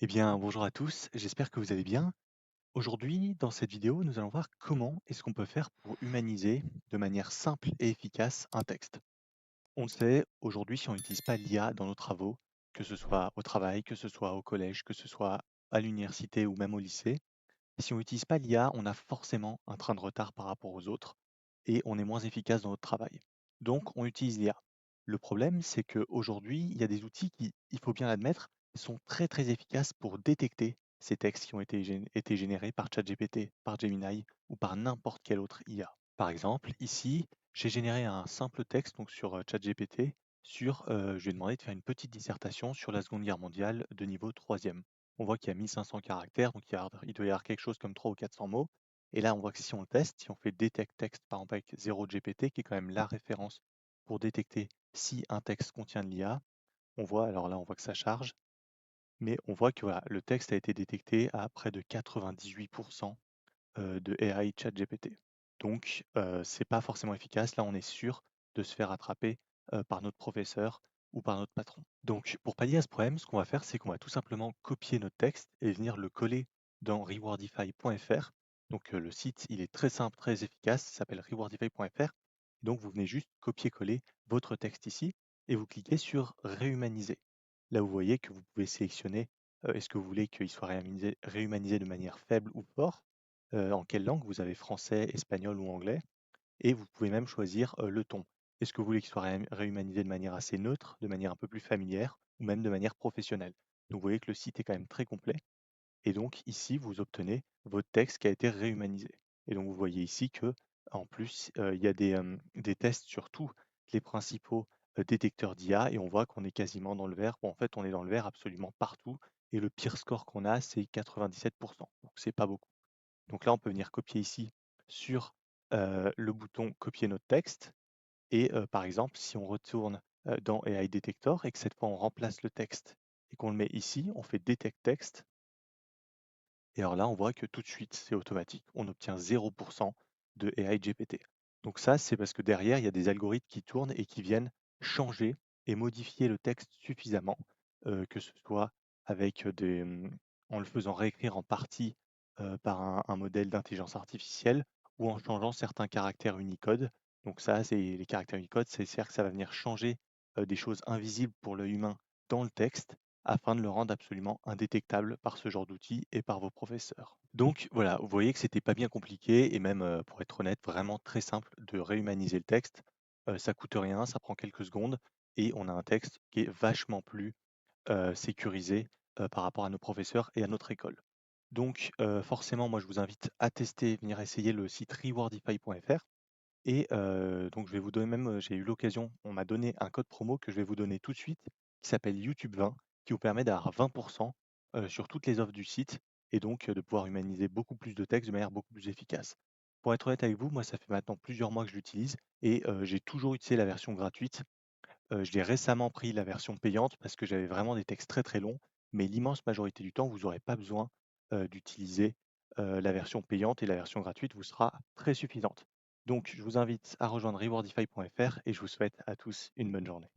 Eh bien, bonjour à tous, j'espère que vous allez bien. Aujourd'hui, dans cette vidéo, nous allons voir comment est-ce qu'on peut faire pour humaniser de manière simple et efficace un texte. On le sait, aujourd'hui, si on n'utilise pas l'IA dans nos travaux, que ce soit au travail, que ce soit au collège, que ce soit à l'université ou même au lycée, si on n'utilise pas l'IA, on a forcément un train de retard par rapport aux autres et on est moins efficace dans notre travail. Donc, on utilise l'IA. Le problème, c'est qu'aujourd'hui, il y a des outils qui, il faut bien l'admettre, sont très très efficaces pour détecter ces textes qui ont été générés par ChatGPT, par Gemini ou par n'importe quelle autre IA. Par exemple, ici, j'ai généré un simple texte donc sur ChatGPT je lui ai demandé de faire une petite dissertation sur la Seconde Guerre mondiale de niveau troisième. On voit qu'il y a 1500 caractères, donc il doit y avoir quelque chose comme 300 ou 400 mots. Et là, on voit que si on le teste, si on fait detect text, par exemple avec 0GPT, qui est quand même la référence pour détecter si un texte contient de l'IA, on voit, alors là, on voit que ça charge, mais on voit que voilà, le texte a été détecté à près de 98% de AI ChatGPT. Donc, c'est pas forcément efficace. Là, on est sûr de se faire attraper par notre professeur ou par notre patron. Donc, pour pallier à ce problème, ce qu'on va faire, c'est qu'on va tout simplement copier notre texte et venir le coller dans rewardify.fr. Donc, le site, il est très simple, très efficace, il s'appelle rewardify.fr. Donc, vous venez juste copier-coller votre texte ici et vous cliquez sur réhumaniser. Là, vous voyez que vous pouvez sélectionner est-ce que vous voulez qu'il soit réhumanisé de manière faible ou forte, en quelle langue vous avez français, espagnol ou anglais, et vous pouvez même choisir le ton. Est-ce que vous voulez qu'il soit réhumanisé de manière assez neutre, de manière un peu plus familière, ou même de manière professionnelle. Donc vous voyez que le site est quand même très complet, et donc ici vous obtenez votre texte qui a été réhumanisé. Et donc vous voyez ici que en plus il y a des tests sur tous les principaux détecteurs d'IA, et on voit qu'on est quasiment dans le vert. Bon, en fait, on est dans le vert absolument partout, et le pire score qu'on a, c'est 97%. Donc c'est pas beaucoup. Donc là, on peut venir copier ici sur le bouton copier notre texte. Et par exemple, si on retourne dans AI Detector et que cette fois on remplace le texte et qu'on le met ici, on fait Detect Text. Et alors là, on voit que tout de suite, c'est automatique. On obtient 0% de AI GPT. Donc ça, c'est parce que derrière, il y a des algorithmes qui tournent et qui viennent changer et modifier le texte suffisamment, que ce soit avec en le faisant réécrire en partie par un modèle d'intelligence artificielle ou en changeant certains caractères Unicode. Donc ça, c'est les caractères Unicode, c'est-à-dire que ça va venir changer des choses invisibles pour l'œil humain dans le texte afin de le rendre absolument indétectable par ce genre d'outils et par vos professeurs. Donc voilà, vous voyez que c'était pas bien compliqué et même, pour être honnête, vraiment très simple de réhumaniser le texte. Ça coûte rien, ça prend quelques secondes et on a un texte qui est vachement plus sécurisé par rapport à nos professeurs et à notre école. Donc forcément, moi je vous invite à tester, venir essayer le site rewardify.fr. Et donc je vais vous donner même, j'ai eu l'occasion, on m'a donné un code promo que je vais vous donner tout de suite, qui s'appelle YouTube 20, qui vous permet d'avoir 20% sur toutes les offres du site et donc de pouvoir humaniser beaucoup plus de textes de manière beaucoup plus efficace. Pour être honnête avec vous, moi ça fait maintenant plusieurs mois que je l'utilise et j'ai toujours utilisé la version gratuite. Je l'ai récemment pris la version payante parce que j'avais vraiment des textes très très longs, mais l'immense majorité du temps, vous n'aurez pas besoin d'utiliser la version payante et la version gratuite vous sera très suffisante. Donc, je vous invite à rejoindre rewardify.fr et je vous souhaite à tous une bonne journée.